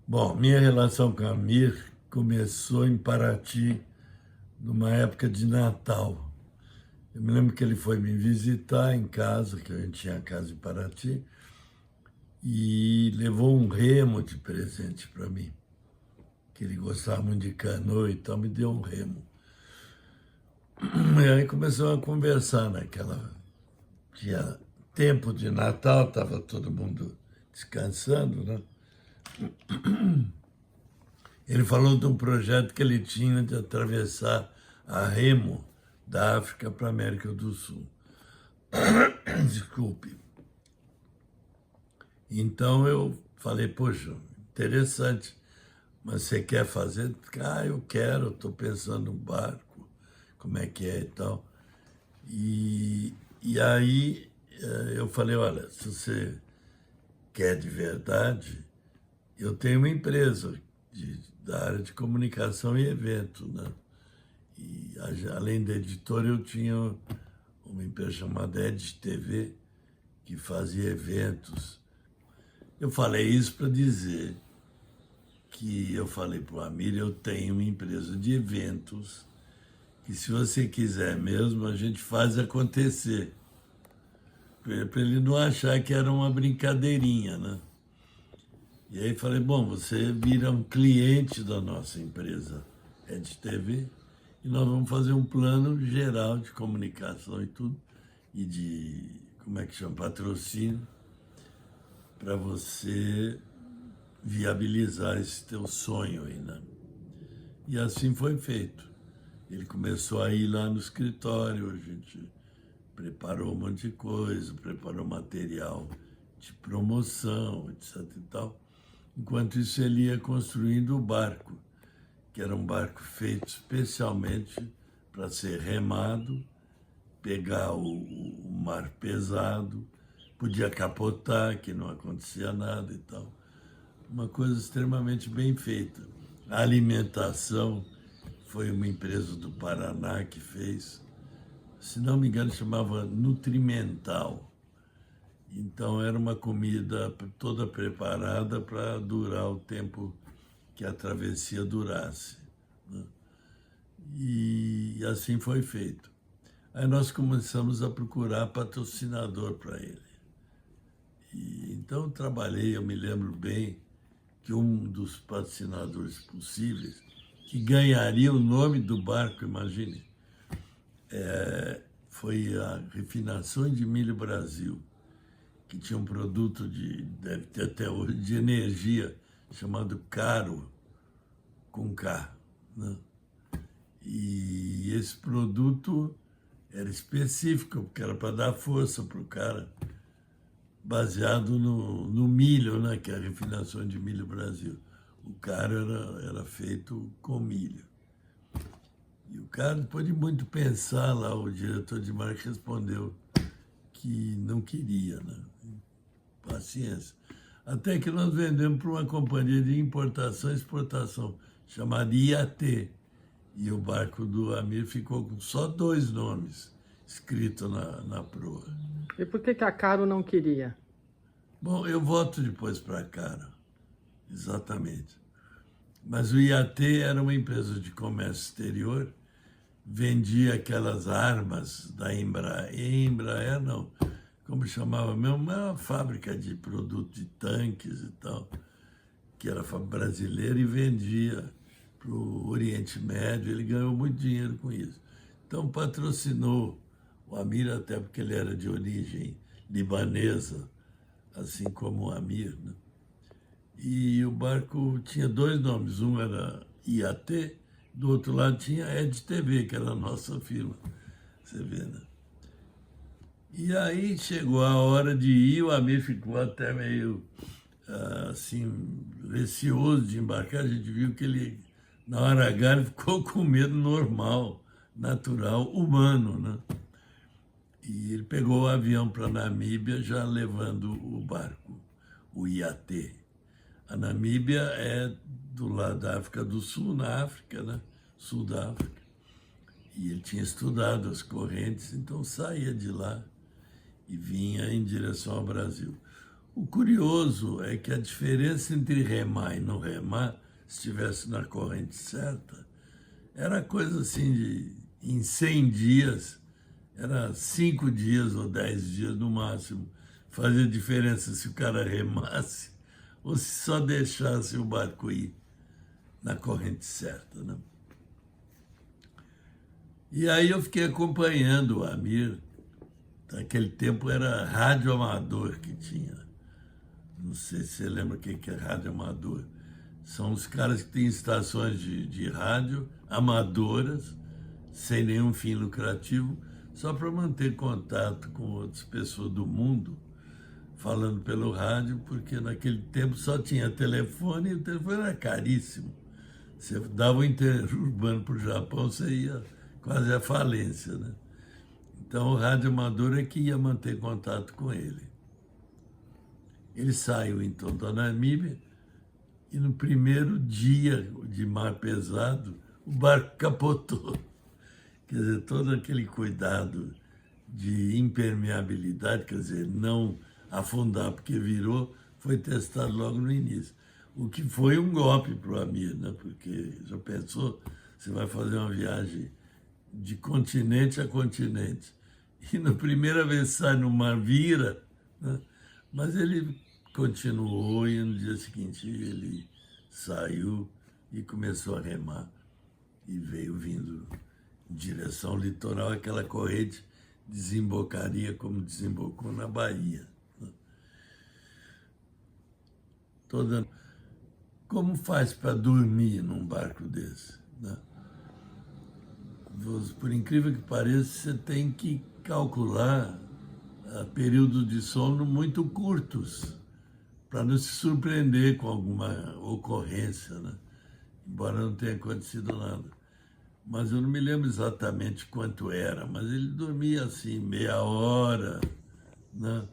Bom, minha relação com a Mir começou em Paraty, numa época de Natal. Eu me lembro que ele foi me visitar em casa, que a gente tinha casa em Paraty, e levou um remo de presente para mim, que ele gostava muito de canoa, então me deu um remo. E aí começamos a conversar naquela... Tinha tempo de Natal, estava todo mundo descansando, né? Ele falou de um projeto que ele tinha de atravessar a remo da África para a América do Sul. Desculpe. Então eu falei, poxa, interessante, mas você quer fazer? Ah, eu quero, estou pensando no barco, como é que é e tal. E aí eu falei, olha, se você quer de verdade, eu tenho uma empresa da área de comunicação e evento, né? E além da editora, eu tinha uma empresa chamada EdTV, que fazia eventos. Eu falei isso para dizer que eu falei para o Amir, eu tenho uma empresa de eventos, que se você quiser mesmo, a gente faz acontecer. Para ele não achar que era uma brincadeirinha, né? E aí falei, bom, você vira um cliente da nossa empresa EdTV e nós vamos fazer um plano geral de comunicação e tudo, e de, como é que chama, patrocínio, para você viabilizar esse teu sonho aí, né? E assim foi feito. Ele começou a ir lá no escritório, a gente preparou um monte de coisa, preparou material de promoção, etc e tal. Enquanto isso, ele ia construindo o barco, que era um barco feito especialmente para ser remado, pegar o mar pesado, podia capotar, que não acontecia nada e tal. Uma coisa extremamente bem feita. A alimentação foi uma empresa do Paraná que fez, se não me engano, chamava Nutrimental. Então era uma comida toda preparada para durar o tempo que a travessia durasse, né? E assim foi feito. Aí nós começamos a procurar patrocinador para ele. E então eu trabalhei, eu me lembro bem, que um dos patrocinadores possíveis, que ganharia o nome do barco, imagine, foi a Refinações de Milho Brasil, que tinha um produto deve ter até hoje, de energia, chamado Caro, com K, né? E esse produto era específico, porque era para dar força para o cara, baseado no milho, né? Que é a Refinação de Milho Brasil. O Caro era feito com milho. E o cara, depois de muito pensar lá, o diretor de marketing respondeu que não queria, né? Paciência. Até que nós vendemos para uma companhia de importação e exportação, chamada IAT. E o barco do Amir ficou com só 2 nomes escritos na proa. E por que a Caro não queria? Bom, eu volto depois para cá, exatamente. Mas o IAT era uma empresa de comércio exterior, vendia aquelas armas da Embraer não, como chamava mesmo, uma fábrica de produto de tanques e tal, que era brasileira e vendia para o Oriente Médio. Ele ganhou muito dinheiro com isso. Então patrocinou o Amir, até porque ele era de origem libanesa, assim como o Amir, né? E o barco tinha 2 nomes, um era IAT, do outro lado tinha EdTV, que era a nossa firma, você vê, né? E aí chegou a hora de ir, o Amir ficou até meio, assim, receoso de embarcar. A gente viu que ele, na hora H, ele ficou com medo normal, natural, humano, né? E ele pegou o avião para a Namíbia, já levando o barco, o IAT. A Namíbia é do lado da África do Sul, na África, né? Sul da África. E ele tinha estudado as correntes, então saía de lá e vinha em direção ao Brasil. O curioso é que a diferença entre remar e não remar, se estivesse na corrente certa, era coisa assim de, em 100 dias, era 5 dias ou 10 dias no máximo. Fazia diferença se o cara remasse ou se só deixasse o barco ir na corrente certa, né? E aí eu fiquei acompanhando o Amir. Naquele tempo era rádio amador que tinha. Não sei se você lembra o que é rádio amador. São os caras que têm estações de rádio amadoras, sem nenhum fim lucrativo, só para manter contato com outras pessoas do mundo, falando pelo rádio, porque naquele tempo só tinha telefone e o telefone era caríssimo. Você dava o interurbano para o Japão, você ia quase à falência, né? Então o rádio amador é que ia manter contato com ele. Ele saiu então da Namíbia e no primeiro dia de mar pesado o barco capotou. Quer dizer, todo aquele cuidado de impermeabilidade, quer dizer, não afundar porque virou, foi testado logo no início. O que foi um golpe para o Amir, né? Porque já pensou, você vai fazer uma viagem de continente a continente e na primeira vez sai no mar, vira, né? Mas ele continuou e no dia seguinte ele saiu e começou a remar e veio vindo em direção ao litoral, aquela corrente desembocaria como desembocou na Bahia, né? Como faz para dormir num barco desse, né? Por incrível que pareça, você tem que calcular períodos de sono muito curtos para não se surpreender com alguma ocorrência, né? Embora não tenha acontecido nada. Mas eu não me lembro exatamente quanto era, mas ele dormia assim, meia hora, né?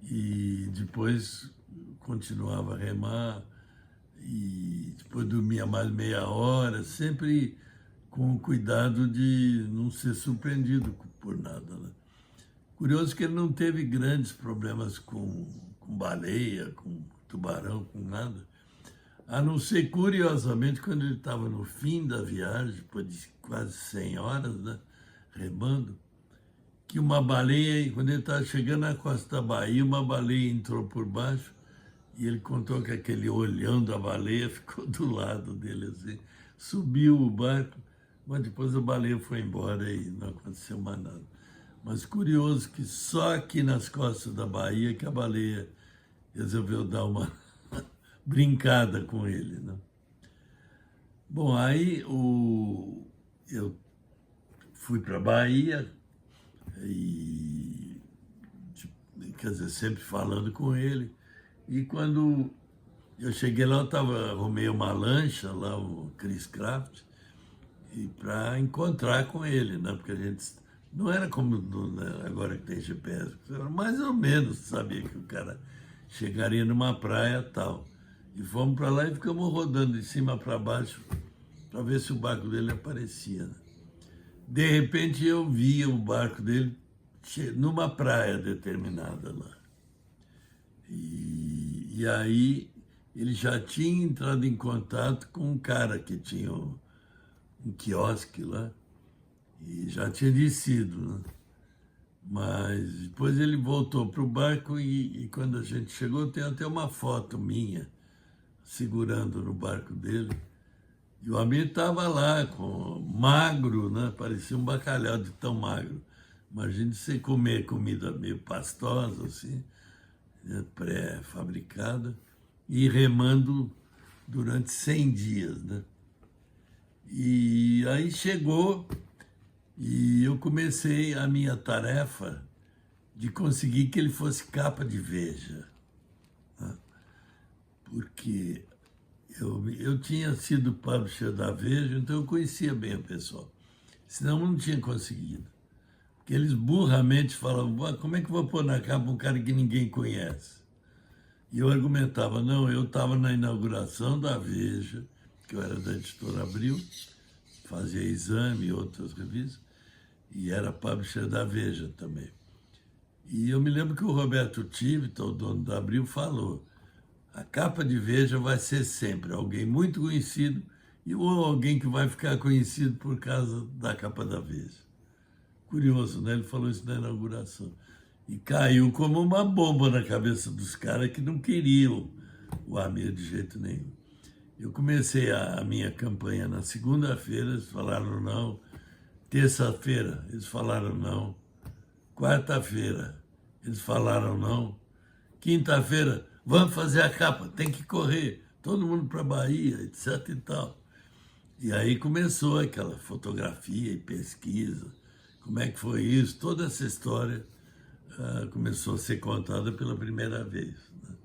E depois continuava a remar, e depois dormia mais meia hora, sempre com o cuidado de não ser surpreendido por nada, né? Curioso que ele não teve grandes problemas com baleia, com tubarão, com nada. A não ser, curiosamente, quando ele estava no fim da viagem, depois de quase 100 horas, né, remando, que uma baleia, quando ele estava chegando na costa da Bahia, uma baleia entrou por baixo e ele contou que aquele olhão da baleia ficou do lado dele, assim, subiu o barco, mas depois a baleia foi embora e não aconteceu mais nada. Mas curioso que só aqui nas costas da Bahia que a baleia resolveu dar uma brincada com ele, né? Bom, aí eu fui para a Bahia e, quer dizer, sempre falando com ele. E quando eu cheguei lá, arrumei uma lancha lá, o Chris Craft, e para encontrar com ele, né? Porque a gente não era como né, agora que tem GPS, mais ou menos sabia que o cara chegaria numa praia tal. E fomos para lá e ficamos rodando de cima para baixo para ver se o barco dele aparecia, né? De repente eu via o barco dele numa praia determinada lá. E aí ele já tinha entrado em contato com um cara que tinha um quiosque lá e já tinha descido, né? Mas depois ele voltou para o barco e quando a gente chegou, tem até uma foto minha segurando no barco dele. E o Amir estava lá, magro, né? Parecia um bacalhau de tão magro. Imagine você comer comida meio pastosa, assim, né? Pré-fabricada, e remando durante 100 dias, né? E aí chegou e eu comecei a minha tarefa de conseguir que ele fosse capa de Veja, né? Porque eu tinha sido publisher da Veja, então eu conhecia bem o pessoal. Senão eu não tinha conseguido. Porque eles burramente falavam, como é que eu vou pôr na capa um cara que ninguém conhece? E eu argumentava, não, eu estava na inauguração da Veja, que eu era da Editora Abril, fazia Exame e outras revistas, e era publisher da Veja também. E eu me lembro que o Roberto Tivita, o dono da Abril, falou: a capa de Veja vai ser sempre alguém muito conhecido ou alguém que vai ficar conhecido por causa da capa da Veja. Curioso, né? Ele falou isso na inauguração. E caiu como uma bomba na cabeça dos caras que não queriam o Amir de jeito nenhum. Eu comecei a minha campanha na segunda-feira, eles falaram não. Terça-feira, eles falaram não. Quarta-feira, eles falaram não. Quinta-feira, vamos fazer a capa, tem que correr. Todo mundo para a Bahia, etc e tal. E aí começou aquela fotografia e pesquisa. Como é que foi isso? Toda essa história começou a ser contada pela primeira vez, né?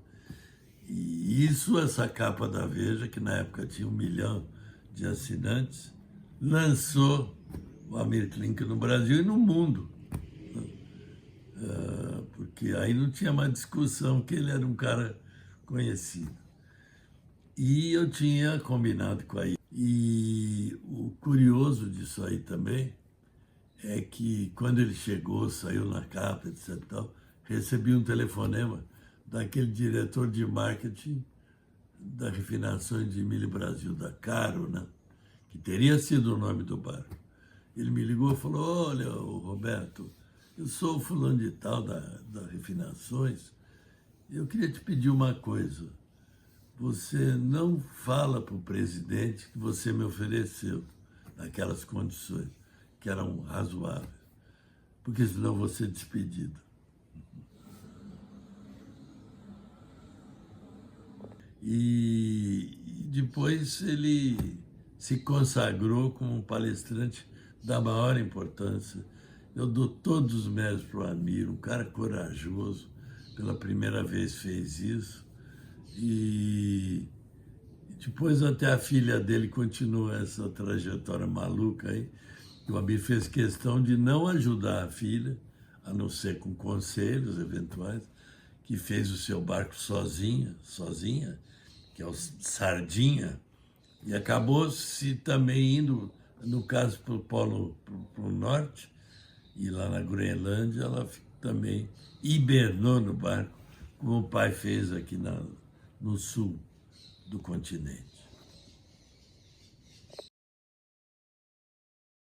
E isso, essa capa da Veja, que na época tinha 1 milhão de assinantes, lançou o Amir Klink no Brasil e no mundo, né? Porque aí não tinha mais discussão que ele era um cara conhecido. E eu tinha combinado com a. E o curioso disso aí também é que quando ele chegou, saiu na capa, etc. Tal, recebi um telefonema daquele diretor de marketing da Refinações de Milho Brasil, da Caro, né? Que teria sido o nome do barco. Ele me ligou e falou: olha, Roberto, eu sou o fulano de tal da Refinações, eu queria te pedir uma coisa. Você não fala para o presidente que você me ofereceu naquelas condições, que eram razoáveis, porque senão eu vou ser despedido. E depois ele se consagrou como um palestrante da maior importância. Eu dou todos os méritos para o Amir, um cara corajoso, pela primeira vez fez isso. E depois até a filha dele continua essa trajetória maluca aí. O Amir fez questão de não ajudar a filha, a não ser com conselhos eventuais, que fez o seu barco sozinha, que é o Sardinha, e acabou se também indo, no caso, para o Polo Norte, e lá na Groenlândia, ela também hibernou no barco, como o pai fez aqui no sul do continente.